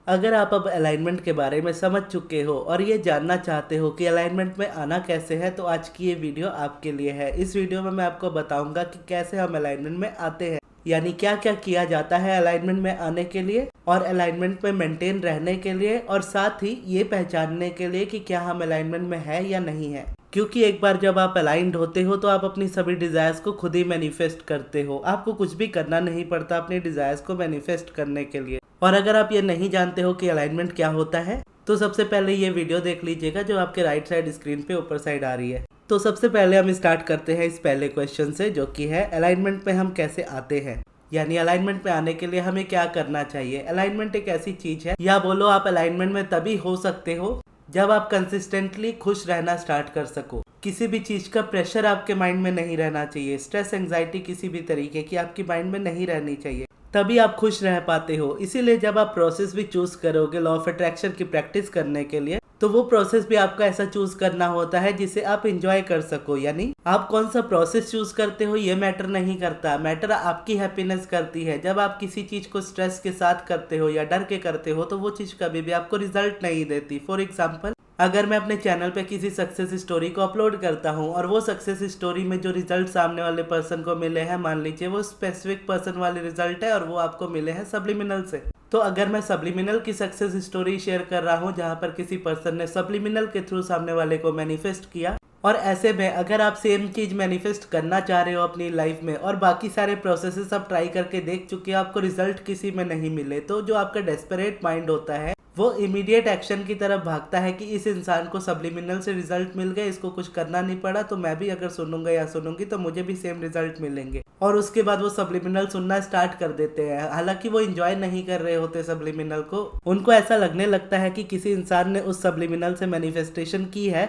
अगर आप अब अलाइनमेंट के बारे में समझ चुके हो और ये जानना चाहते हो कि अलाइनमेंट में आना कैसे है, तो आज की ये वीडियो आपके लिए है। इस वीडियो में मैं आपको बताऊंगा कि कैसे हम अलाइनमेंट में आते हैं, यानी क्या क्या किया जाता है अलाइनमेंट में आने के लिए और अलाइनमेंट में मेंटेन रहने के लिए, और साथ ही ये पहचानने के लिए कि क्या हम अलाइनमेंट में है या नहीं है। क्योंकि एक बार जब आप अलाइंड होते हो तो आप अपनी सभी डिजायर्स को खुद ही मैनिफेस्ट करते हो। आपको कुछ भी करना नहीं पड़ता अपने डिजायर्स को मैनिफेस्ट करने के लिए। और अगर आप ये नहीं जानते हो कि अलाइनमेंट क्या होता है, तो सबसे पहले ये वीडियो देख लीजिएगा जो आपके राइट साइड स्क्रीन पे ऊपर साइड आ रही है। तो सबसे पहले हम स्टार्ट करते हैं इस पहले क्वेश्चन से, जो कि है अलाइनमेंट में हम कैसे आते हैं, यानी अलाइनमेंट में आने के लिए हमें क्या करना चाहिए। अलाइनमेंट एक ऐसी चीज है, या बोलो आप अलाइनमेंट में तभी हो सकते हो जब आप कंसिस्टेंटली खुश रहना स्टार्ट कर सको। किसी भी चीज का प्रेशर आपके माइंड में नहीं रहना चाहिए। स्ट्रेस, एंजाइटी किसी भी तरीके की आपकी माइंड में नहीं रहनी चाहिए, तभी आप खुश रह पाते हो। इसीलिए जब आप प्रोसेस भी चूज करोगे लॉ ऑफ अट्रैक्शन की प्रैक्टिस करने के लिए, तो वो प्रोसेस भी आपका ऐसा चूज करना होता है जिसे आप एंजॉय कर सको। यानी आप कौन सा प्रोसेस चूज करते हो ये मैटर नहीं करता, मैटर आपकी हैप्पीनेस करती है। जब आप किसी चीज को स्ट्रेस के साथ करते हो या डर के करते हो, तो वो चीज कभी भी आपको रिजल्ट नहीं देती। फॉर एग्जाम्पल, अगर मैं अपने चैनल पे किसी सक्सेस स्टोरी को अपलोड करता हूँ और वो सक्सेस स्टोरी में जो रिजल्ट सामने वाले पर्सन को मिले हैं, मान लीजिए वो स्पेसिफिक पर्सन वाले रिजल्ट है और वो आपको मिले हैं सब्लिमिनल से, तो अगर मैं सब्लिमिनल की सक्सेस स्टोरी शेयर कर रहा हूँ जहाँ पर किसी पर्सन ने सब्लिमिनल के थ्रू सामने वाले को मैनिफेस्ट किया, और ऐसे में अगर आप सेम चीज मैनिफेस्ट करना चाह रहे हो अपनी लाइफ में और बाकी सारे प्रोसेसेस आप ट्राई करके देख चुके हो, आपको रिजल्ट किसी में नहीं मिले, तो जो आपका डेस्परेट माइंड होता है वो इमीडिएट एक्शन की तरफ भागता है कि इस इंसान को सब्लिमिनल से रिजल्ट मिल गए, इसको कुछ करना नहीं पड़ा, तो मैं भी अगर सुनूंगा या सुनूंगी तो मुझे भी सेम रिजल्ट मिलेंगे। और उसके बाद वो सब्लिमिनल सुनना स्टार्ट कर देते हैं। हालांकि वो एंजॉय नहीं कर रहे होते सब्लिमिनल को, उनको ऐसा लगने लगता है कि किसी इंसान ने उस सब्लिमिनल से मैनिफेस्टेशन की है,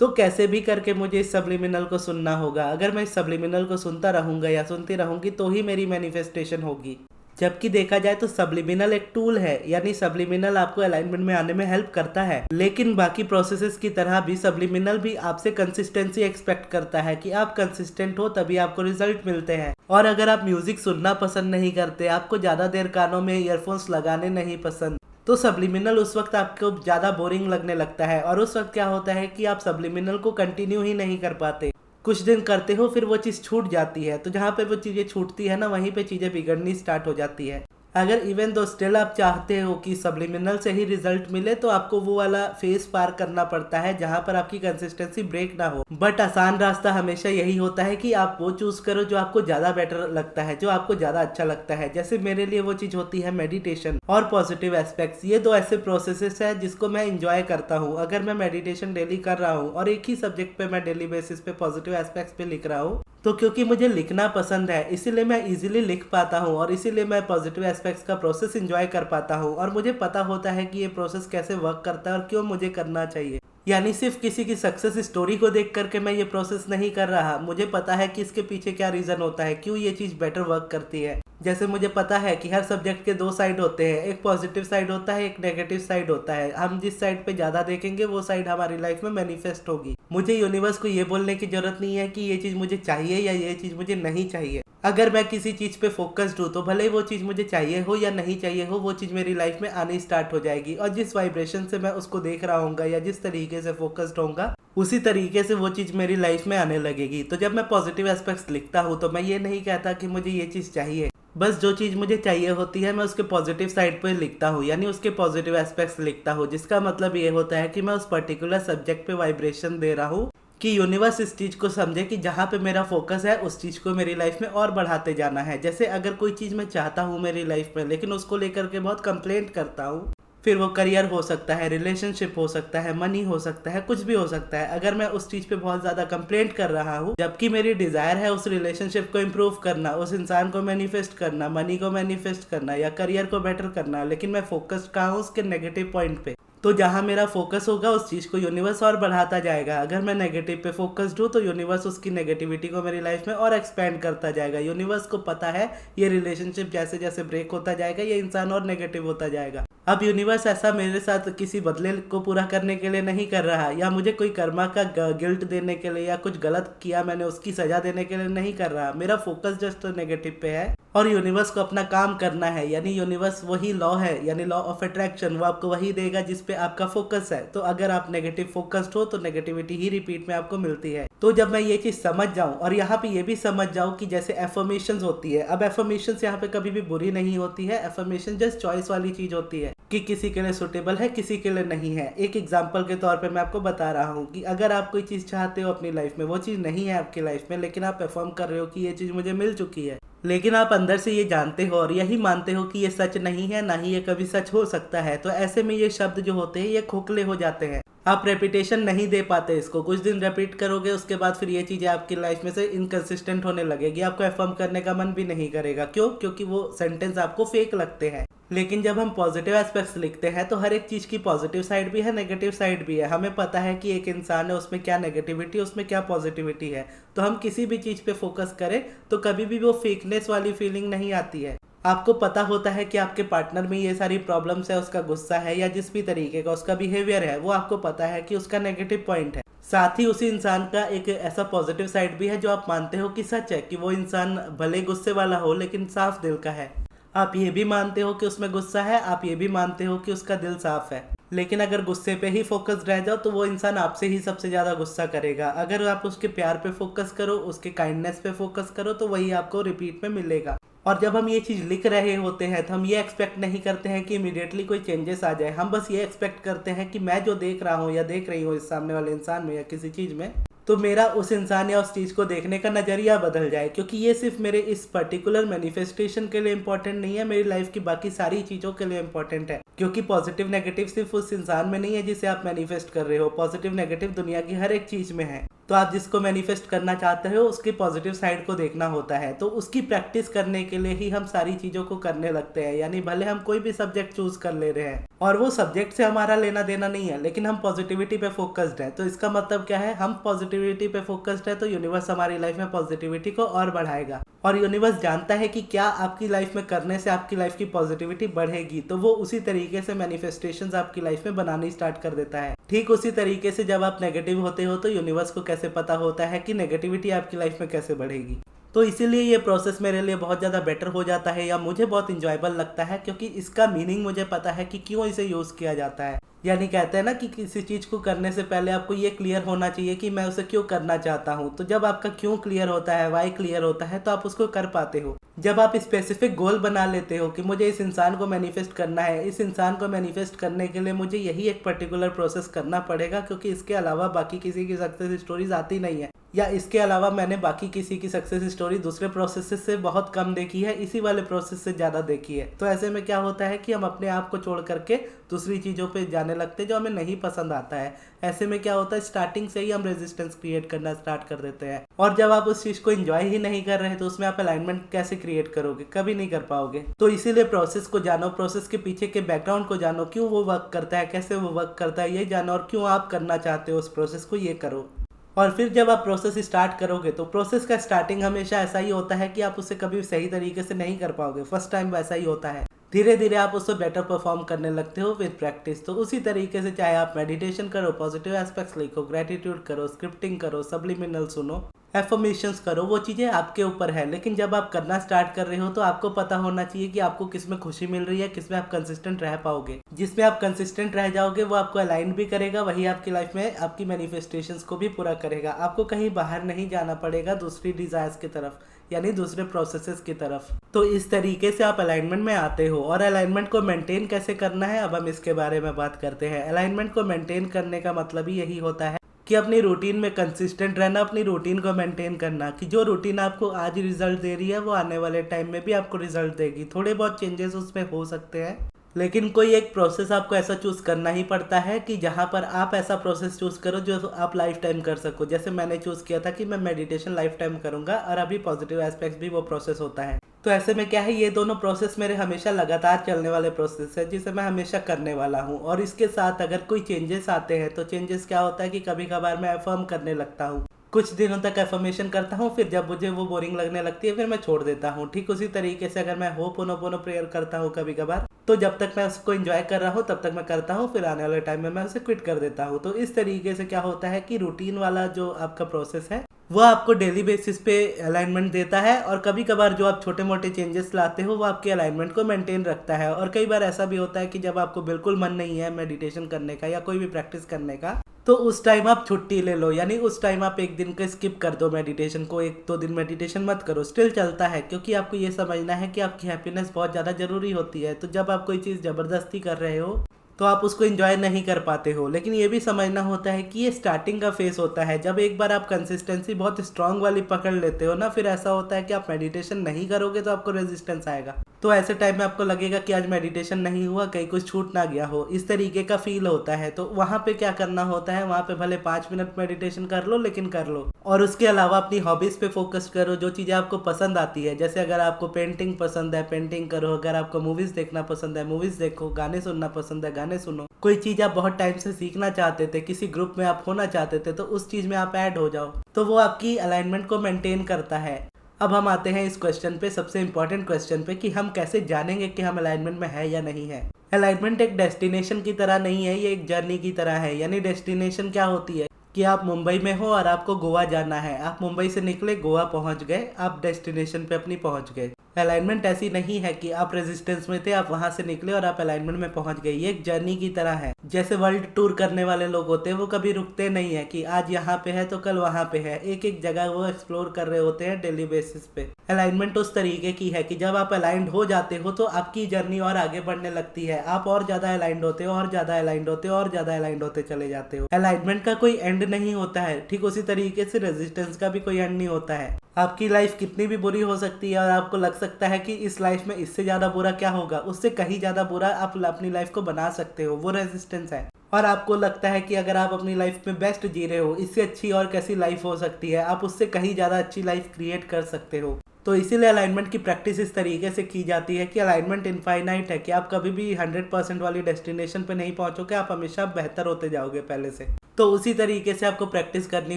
तो कैसे भी करके मुझे इस सब्लिमिनल को सुनना होगा। अगर मैं इस सब्लिमिनल को सुनता रहूंगा या सुनती रहूंगी तो ही मेरी मैनिफेस्टेशन होगी। जबकि देखा जाए तो सब्लिमिनल एक टूल है, यानी सब्लिमिनल आपको अलाइनमेंट में आने में हेल्प करता है, लेकिन बाकी प्रोसेसेस की तरह भी सब्लिमिनल भी आपसे कंसिस्टेंसी एक्सपेक्ट करता है कि आप कंसिस्टेंट हो तभी आपको रिजल्ट मिलते हैं। और अगर आप म्यूजिक सुनना पसंद नहीं करते, आपको ज्यादा देर कानों में ईयरफोन्स लगाने नहीं पसंद, तो सब्लिमिनल उस वक्त आपको ज्यादा बोरिंग लगने लगता है। और उस वक्त क्या होता है कि आप सब्लिमिनल को कंटिन्यू ही नहीं कर पाते, कुछ दिन करते हो फिर वो चीज़ छूट जाती है। तो जहाँ पे वो चीज़ें छूटती है ना, वहीं पे चीज़ें बिगड़नी स्टार्ट हो जाती है। अगर इवन दो स्टिल आप चाहते हो कि सब्लिमिनल से ही रिजल्ट मिले, तो आपको वो वाला फेज पार करना पड़ता है जहाँ पर आपकी कंसिस्टेंसी ब्रेक ना हो। बट आसान रास्ता हमेशा यही होता है कि आप वो चूज करो जो आपको ज्यादा बेटर लगता है, जो आपको ज्यादा अच्छा लगता है। जैसे मेरे लिए वो चीज होती है मेडिटेशन और पॉजिटिव एस्पेक्ट्स। ये दो ऐसे प्रोसेसेस है जिसको मैं इंजॉय करता हूँ। अगर मैं मेडिटेशन डेली कर रहा हूँ और एक ही सब्जेक्ट पे मैं डेली बेसिस पे पॉजिटिव एस्पेक्ट्स पे लिख रहा हूँ, तो क्योंकि मुझे लिखना पसंद है इसीलिए मैं इजीली लिख पाता हूँ और इसीलिए मैं पॉजिटिव एस्पेक्ट्स का प्रोसेस एंजॉय कर पाता हूँ। और मुझे पता होता है कि ये प्रोसेस कैसे वर्क करता है और क्यों मुझे करना चाहिए। यानी सिर्फ किसी की सक्सेस स्टोरी को देख करके मैं ये प्रोसेस नहीं कर रहा, मुझे पता है कि इसके पीछे क्या रीजन होता है, क्यों ये चीज बेटर वर्क करती है। जैसे मुझे पता है कि हर सब्जेक्ट के दो साइड होते हैं, एक पॉजिटिव साइड होता है, एक नेगेटिव साइड होता है। हम जिस साइड पे ज्यादा देखेंगे वो साइड हमारी लाइफ में मैनिफेस्ट होगी। मुझे यूनिवर्स को ये बोलने की जरूरत नहीं है कि ये चीज मुझे चाहिए या ये चीज मुझे नहीं चाहिए। अगर मैं किसी चीज पे फोकस्ड हूँ तो भले ही वो चीज मुझे चाहिए हो या नहीं चाहिए हो, वो चीज मेरी लाइफ में आनी स्टार्ट हो जाएगी। और जिस वाइब्रेशन से मैं उसको देख रहा हूँ या जिस तरीके से फोकस्ड होऊंगा, उसी तरीके से वो चीज मेरी लाइफ में आने लगेगी। तो जब मैं पॉजिटिव एस्पेक्ट्स लिखता हूँ तो मैं ये नहीं कहता कि मुझे ये चीज चाहिए, बस जो चीज मुझे चाहिए होती है मैं उसके पॉजिटिव साइड पे लिखता हूँ, यानी उसके पॉजिटिव एस्पेक्ट्स लिखता हूँ। जिसका मतलब ये होता है कि मैं उस पर्टिकुलर सब्जेक्ट पे वाइब्रेशन दे रहा हूँ कि यूनिवर्स इस चीज को समझे कि जहाँ पे मेरा फोकस है उस चीज को मेरी लाइफ में और बढ़ाते जाना है। जैसे अगर कोई चीज मैं चाहता हूँ मेरी लाइफ में, लेकिन उसको लेकर के बहुत कंप्लेंट करता हूँ, फिर वो करियर हो सकता है, रिलेशनशिप हो सकता है, मनी हो सकता है, कुछ भी हो सकता है। अगर मैं उस चीज पे बहुत ज्यादा कंप्लेंट कर रहा हूँ, जबकि मेरी डिजायर है उस रिलेशनशिप को इम्प्रूव करना, उस इंसान को मैनिफेस्ट करना, मनी को मैनिफेस्ट करना या करियर को बेटर करना, लेकिन मैं फोकस्ड कहाँ हूँ उसके नेगेटिव पॉइंट पे, तो जहाँ मेरा फोकस होगा उस चीज को यूनिवर्स और बढ़ाता जाएगा। अगर मैं नेगेटिव पे फोकस्ड हूँ तो यूनिवर्स उसकी नेगेटिविटी को मेरी लाइफ में और एक्सपेंड करता जाएगा। यूनिवर्स को पता है ये रिलेशनशिप जैसे जैसे ब्रेक होता जाएगा ये इंसान और नेगेटिव होता जाएगा। अब यूनिवर्स ऐसा मेरे साथ किसी बदले को पूरा करने के लिए नहीं कर रहा, या मुझे कोई कर्मा का गिल्ट देने के लिए या कुछ गलत किया मैंने उसकी सजा देने के लिए नहीं कर रहा। मेरा फोकस जस्ट नेगेटिव पे है और यूनिवर्स को अपना काम करना है, यानी यूनिवर्स वही लॉ है, यानी लॉ ऑफ अट्रैक्शन, वो आपको वही देगा जिस पे आपका फोकस है। तो अगर आप नेगेटिव फोकस्ड हो तो नेगेटिविटी ही रिपीट में आपको मिलती है। तो जब मैं ये चीज समझ जाऊं और यहाँ पे ये भी समझ जाऊं कि जैसे एफर्मेशंस होती है, अब एफर्मेशंस यहाँ पे कभी भी बुरी नहीं होती है, एफर्मेशन जस्ट चॉइस वाली चीज होती है कि किसी के लिए सुटेबल है, किसी के लिए नहीं है। एक एग्जांपल के तौर पे मैं आपको बता रहा हूँ कि अगर आप कोई चीज चाहते हो अपनी लाइफ में, वो चीज नहीं है आपकी लाइफ में, लेकिन आप परफॉर्म कर रहे हो कि ये चीज मुझे मिल चुकी है, लेकिन आप अंदर से ये जानते हो और यही मानते हो कि ये सच नहीं है, ना ही ये कभी सच हो सकता है, तो ऐसे में ये शब्द जो होते हैं ये खोखले हो जाते हैं। आप रेपिटेशन नहीं दे पाते इसको, कुछ दिन रिपीट करोगे उसके बाद फिर ये चीजें आपकी लाइफ में से इनकंसिस्टेंट होने लगेगी, आपको अफर्म करने का मन भी नहीं करेगा। क्यों? क्योंकि वो सेंटेंस आपको फेक लगते हैं। लेकिन जब हम पॉजिटिव एस्पेक्ट्स लिखते हैं तो हर एक चीज की पॉजिटिव साइड भी है, नेगेटिव साइड भी है। हमें पता है कि एक इंसान है, उसमें क्या नेगेटिविटी, उसमें क्या पॉजिटिविटी है। तो हम किसी भी चीज पे फोकस करें तो कभी भी वो फेकनेस वाली फीलिंग नहीं आती है। आपको पता होता है कि आपके पार्टनर में ये सारी प्रॉब्लम्स है, उसका गुस्सा है या जिस भी तरीके का उसका बिहेवियर है, वो आपको पता है कि उसका नेगेटिव पॉइंट है। साथ ही उसी इंसान का एक ऐसा पॉजिटिव साइड भी है जो आप मानते हो कि सच है, कि वो इंसान भले गुस्से वाला हो लेकिन साफ दिल का है। आप ये भी मानते हो कि उसमें गुस्सा है, आप ये भी मानते हो कि उसका दिल साफ है। लेकिन अगर गुस्से पे ही फोकस रह जाओ तो वो इंसान आपसे ही सबसे ज्यादा गुस्सा करेगा। अगर आप उसके प्यार पे फोकस करो, उसके काइंडनेस पे फोकस करो, तो वही आपको रिपीट में मिलेगा। और जब हम ये चीज लिख रहे होते हैं तो हम ये एक्सपेक्ट नहीं करते हैं कि इमीडिएटली कोई चेंजेस आ जाए। हम बस ये एक्सपेक्ट करते हैं कि मैं जो देख रहा हूँ या देख रही हूँ इस सामने वाले इंसान में या किसी चीज में, तो मेरा उस इंसान या उस चीज को देखने का नजरिया बदल जाए। क्योंकि ये सिर्फ मेरे इस पर्टिकुलर मैनिफेस्टेशन के लिए इंपॉर्टेंट नहीं है, मेरी लाइफ की बाकी सारी चीजों के लिए इंपॉर्टेंट है। क्योंकि पॉजिटिव नेगेटिव सिर्फ उस इंसान में नहीं है जिसे आप मैनिफेस्ट कर रहे हो, पॉजिटिव नेगेटिव दुनिया की हर एक चीज में है। तो आप जिसको मैनिफेस्ट करना चाहते हो उसकी पॉजिटिव साइड को देखना होता है। तो उसकी प्रैक्टिस करने के लिए ही हम सारी चीजों को करने लगते हैं। यानी भले हम कोई भी सब्जेक्ट चूज कर ले रहे हैं और वो सब्जेक्ट से हमारा लेना देना नहीं है, लेकिन हम पॉजिटिविटी पे फोकस्ड है, तो इसका मतलब क्या है, हम पॉजिटिविटी पे फोकस्ड है तो यूनिवर्स हमारी लाइफ में पॉजिटिविटी को और बढ़ाएगा। और यूनिवर्स जानता है कि क्या आपकी लाइफ में करने से आपकी लाइफ की पॉजिटिविटी बढ़ेगी, तो वो उसी तरीके से मैनिफेस्टेशंस आपकी लाइफ में बनानी स्टार्ट कर देता है। ठीक उसी तरीके से जब आप नेगेटिव होते हो तो यूनिवर्स को कैसे पता होता है कि नेगेटिविटी आपकी लाइफ में कैसे बढ़ेगी। तो इसीलिए ये प्रोसेस मेरे लिए बहुत ज़्यादा बेटर हो जाता है या मुझे बहुत इंजॉयबल लगता है, क्योंकि इसका मीनिंग मुझे पता है कि क्यों इसे यूज़ किया जाता है। यानी कहते हैं ना कि किसी चीज़ को करने से पहले आपको ये क्लियर होना चाहिए कि मैं उसे क्यों करना चाहता हूँ। तो जब आपका क्यों क्लियर होता है, वाई क्लियर होता है, तो आप उसको कर पाते हो। जब आप स्पेसिफिक गोल बना लेते हो कि मुझे इस इंसान को मैनिफेस्ट करना है, इस इंसान को मैनिफेस्ट करने के लिए मुझे यही एक पर्टिकुलर प्रोसेस करना पड़ेगा, क्योंकि इसके अलावा बाकी किसी की सक्सेस स्टोरीज आती नहीं है, या इसके अलावा मैंने बाकी किसी की सक्सेस स्टोरी दूसरे प्रोसेस से बहुत कम देखी है, इसी वाले प्रोसेस से ज़्यादा देखी है। तो ऐसे में क्या होता है कि हम अपने आप को छोड़ करके दूसरी चीज़ों पे जाने लगते हैं जो हमें नहीं पसंद आता है। ऐसे में क्या होता है, स्टार्टिंग से ही हम रेजिस्टेंस क्रिएट करना स्टार्ट कर देते हैं। और जब आप उस चीज़ को एंजॉय ही नहीं कर रहे तो उसमें आप अलाइनमेंट कैसे क्रिएट करोगे, कभी नहीं कर पाओगे। तो इसीलिए प्रोसेस को जानो, प्रोसेस के पीछे के बैकग्राउंड को जानो, क्यों वो वर्क करता है, कैसे वो वर्क करता है, ये जानो, और क्यों आप करना चाहते हो उस प्रोसेस को, ये करो। और फिर जब आप प्रोसेस स्टार्ट करोगे तो प्रोसेस का स्टार्टिंग हमेशा ऐसा ही होता है कि आप उसे कभी सही तरीके से नहीं कर पाओगे, फर्स्ट टाइम वैसा ही होता है। धीरे धीरे आप उससे बेटर परफॉर्म करने लगते हो विद प्रैक्टिस। तो उसी तरीके से चाहे आप मेडिटेशन करो, पॉजिटिव एस्पेक्ट्स लिखो, ग्रेटिट्यूड करो, स्क्रिप्टिंग करो, सब्लिमिनल सुनो, एफर्मेशंस करो, वो चीज़ें आपके ऊपर है। लेकिन जब आप करना स्टार्ट कर रहे हो तो आपको पता होना चाहिए कि आपको किसमें खुशी मिल रही है, किसमें आप कंसिस्टेंट रह पाओगे। जिसमें आप कंसिस्टेंट रह जाओगे वो आपको अलाइन भी करेगा, वही आपकी लाइफ में आपकी मैनिफेस्टेशंस को भी पूरा करेगा। आपको कहीं बाहर नहीं जाना पड़ेगा दूसरी डिजायर्स की तरफ, यानी दूसरे प्रोसेसेस की तरफ। तो इस तरीके से आप अलाइनमेंट में आते हो। और अलाइनमेंट को मेंटेन कैसे करना है, अब हम इसके बारे में बात करते हैं। अलाइनमेंट को मेंटेन करने का मतलब ही यही होता है कि अपनी रूटीन में कंसिस्टेंट रहना, अपनी रूटीन को मेंटेन करना, कि जो रूटीन आपको आज रिजल्ट दे रही है वो आने वाले टाइम में भी आपको रिजल्ट देगी। थोड़े बहुत चेंजेस उसमें हो सकते हैं, लेकिन कोई एक प्रोसेस आपको ऐसा चूज करना ही पड़ता है कि जहां पर आप ऐसा प्रोसेस चूज करो जो आप लाइफ टाइम कर सको। जैसे मैंने चूज किया था कि मैं मेडिटेशन लाइफ टाइम करूंगा, और अभी पॉजिटिव एस्पेक्ट्स भी वो प्रोसेस होता है। तो ऐसे में क्या है, ये दोनों प्रोसेस मेरे हमेशा लगातार चलने वाले प्रोसेस है जिसे मैं हमेशा करने वाला हूँ। और इसके साथ अगर कोई चेंजेस आते हैं तो चेंजेस क्या होता है कि कभी कभार मैं अफर्म करने लगता हूँ, कुछ दिनों तक एफर्मेशन करता हूँ, फिर जब मुझे वो बोरिंग लगने लगती है फिर मैं छोड़ देता हूँ। ठीक उसी तरीके से अगर मैं होपोनोपोनो प्रेयर करता हूँ कभी कभार, तो जब तक मैं उसको एंजॉय कर रहा हूँ तब तक मैं करता हूँ, फिर आने वाले टाइम में मैं उसे क्विट कर देता हूँ। तो इस तरीके से क्या होता है कि रूटीन वाला जो आपका प्रोसेस है वो आपको डेली बेसिस पे अलाइनमेंट देता है, और कभी कभार जो आप छोटे मोटे चेंजेस लाते हो वो आपके अलाइनमेंट को मेंटेन रखता है। और कई बार ऐसा भी होता है कि जब आपको बिल्कुल मन नहीं है मेडिटेशन करने का या कोई भी प्रैक्टिस करने का, तो उस टाइम आप छुट्टी ले लो, यानी उस टाइम आप एक दिन का स्किप कर दो मेडिटेशन को, 1-2 दिन मेडिटेशन मत करो, स्टिल चलता है। क्योंकि आपको ये समझना है कि आपकी हैप्पीनेस बहुत ज़्यादा ज़रूरी होती है। तो जब आप कोई चीज़ ज़बरदस्ती कर रहे हो तो आप उसको एंजॉय नहीं कर पाते हो। लेकिन ये भी समझना होता है कि ये स्टार्टिंग का फेस होता है। जब एक बार आप कंसिस्टेंसी बहुत स्ट्रांग वाली पकड़ लेते हो ना, फिर ऐसा होता है कि आप मेडिटेशन नहीं करोगे तो आपको रेजिस्टेंस आएगा। तो ऐसे टाइम में आपको लगेगा कि आज मेडिटेशन नहीं हुआ, कहीं कुछ छूट ना गया हो, इस तरीके का फील होता है। तो वहाँ पे क्या करना होता है, वहाँ पे भले 5 मिनट मेडिटेशन कर लो, लेकिन कर लो। और उसके अलावा अपनी हॉबीज पे फोकस करो, जो चीज़ें आपको पसंद आती है। जैसे अगर आपको पेंटिंग पसंद है, पेंटिंग करो। अगर आपको मूवीज़ देखना पसंद है, मूवीज़ देखो। गाने सुनना पसंद है, गाने सुनो। कोई चीज़ आप बहुत टाइम से सीखना चाहते थे, किसी ग्रुप में आप होना चाहते थे, तो उस चीज़ में आप ऐड हो जाओ, तो वो आपकी अलाइनमेंट को मेंटेन करता है। अब हम आते हैं इस क्वेश्चन पे, सबसे इंपॉर्टेंट क्वेश्चन पे, कि हम कैसे जानेंगे कि हम अलाइनमेंट में है या नहीं है। अलाइनमेंट एक डेस्टिनेशन की तरह नहीं है, ये एक जर्नी की तरह है। यानी डेस्टिनेशन क्या होती है कि आप मुंबई में हो और आपको गोवा जाना है, आप मुंबई से निकले, गोवा पहुंच गए, आप डेस्टिनेशन पे अपनी पहुंच गए। अलाइनमेंट ऐसी नहीं है कि आप रेजिस्टेंस में थे, आप वहां से निकले और आप अलाइनमेंट में पहुंच गए। ये एक जर्नी की तरह है। जैसे वर्ल्ड टूर करने वाले लोग होते हैं, वो कभी रुकते नहीं है कि आज यहाँ पे है तो कल वहाँ पे है। एक एक जगह वो एक्सप्लोर कर रहे होते हैं डेली बेसिस पे। अलाइनमेंट उस तरीके की है कि जब आप अलाइंड हो जाते हो तो आपकी जर्नी और आगे बढ़ने लगती है। आप और ज्यादा अलाइंड होते हो, और ज्यादा अलाइंड होते हो, और ज्यादा अलाइंड होते चले जाते हो। अलाइनमेंट का कोई एंड नहीं होता है। ठीक उसी तरीके से रेजिस्टेंस का भी कोई एंड नहीं होता है। आपकी लाइफ कितनी भी बुरी हो सकती है और आपको लग सकता है कि इस लाइफ में इससे ज्यादा बुरा क्या होगा, उससे कहीं ज्यादा बुरा आप अपनी लाइफ को बना सकते हो। वो रेजिस्टेंस है। और आपको लगता है कि अगर आप अपनी लाइफ में बेस्ट जी रहे हो, इससे अच्छी और कैसी लाइफ हो सकती है, आप उससे कहीं ज्यादा अच्छी लाइफ क्रिएट कर सकते हो। तो इसीलिए अलाइनमेंट की प्रैक्टिस इस तरीके से की जाती है कि अलाइनमेंट इनफाइनाइट है, कि आप कभी भी 100% वाली डेस्टिनेशन पे नहीं पहुंचोगे, आप हमेशा बेहतर होते जाओगे पहले से। तो उसी तरीके से आपको प्रैक्टिस करनी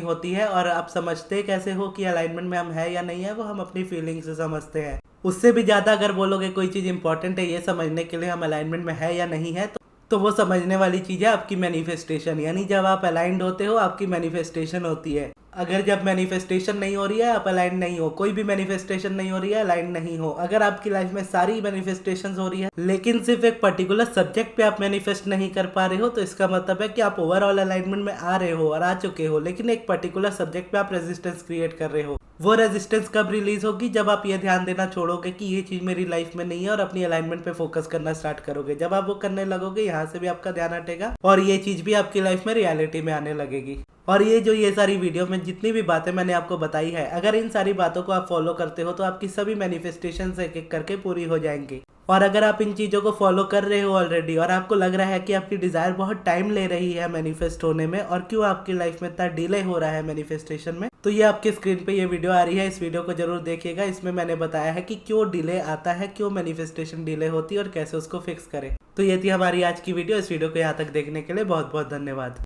होती है। और आप समझते कैसे हो कि अलाइनमेंट में हम है या नहीं है, वो हम अपनी फीलिंग्स से समझते हैं। उससे भी ज्यादा अगर बोलोगे कोई चीज इंपॉर्टेंट है ये समझने के लिए हम अलाइनमेंट में है या नहीं है, तो वो समझने वाली चीज है आपकी मैनिफेस्टेशन। यानी जब आप अलाइंड होते हो आपकी मैनिफेस्टेशन होती है। अगर जब मैनिफेस्टेशन नहीं हो रही है, आप अलाइंड नहीं हो। कोई भी मैनिफेस्टेशन नहीं हो रही है, अलाइंड नहीं हो। अगर आपकी लाइफ में सारी मैनिफेस्टेशन हो रही है लेकिन सिर्फ एक पर्टिकुलर सब्जेक्ट पे आप मैनिफेस्ट नहीं कर पा रहे हो, तो इसका मतलब है कि आप ओवरऑल अलाइनमेंट में आ रहे हो और आ चुके हो, लेकिन एक पर्टिकुलर सब्जेक्ट पे आप रेजिस्टेंस क्रिएट कर रहे हो। वो रेजिस्टेंस कब रिलीज होगी, जब आप ये ध्यान देना छोड़ोगे कि ये चीज मेरी लाइफ में नहीं है और अपनी अलाइनमेंट पे फोकस करना स्टार्ट करोगे। जब आप वो करने लगोगे, यहाँ से भी आपका ध्यान हटेगा और ये चीज भी आपकी लाइफ में रियलिटी में आने लगेगी। और ये सारी वीडियो में जितनी भी बातें मैंने आपको बताई है, अगर इन सारी बातों को आप फॉलो करते हो तो आपकी सभी मैनिफेस्टेशन एक एक करके पूरी हो जाएंगी। और अगर आप इन चीज़ों को फॉलो कर रहे हो ऑलरेडी और आपको लग रहा है कि आपकी डिज़ायर बहुत टाइम ले रही है मैनिफेस्ट होने में और क्यों आपकी लाइफ में इतना डिले हो रहा है मैनिफेस्टेशन में, तो ये आपके स्क्रीन पे ये वीडियो आ रही है। इस वीडियो को जरूर देखिएगा। इसमें मैंने बताया है कि क्यों डिले आता है, क्यों मैनिफेस्टेशन डिले होती है और कैसे उसको फिक्स करें। तो ये थी हमारी आज की वीडियो। इस वीडियो को यहाँ तक देखने के लिए बहुत बहुत धन्यवाद।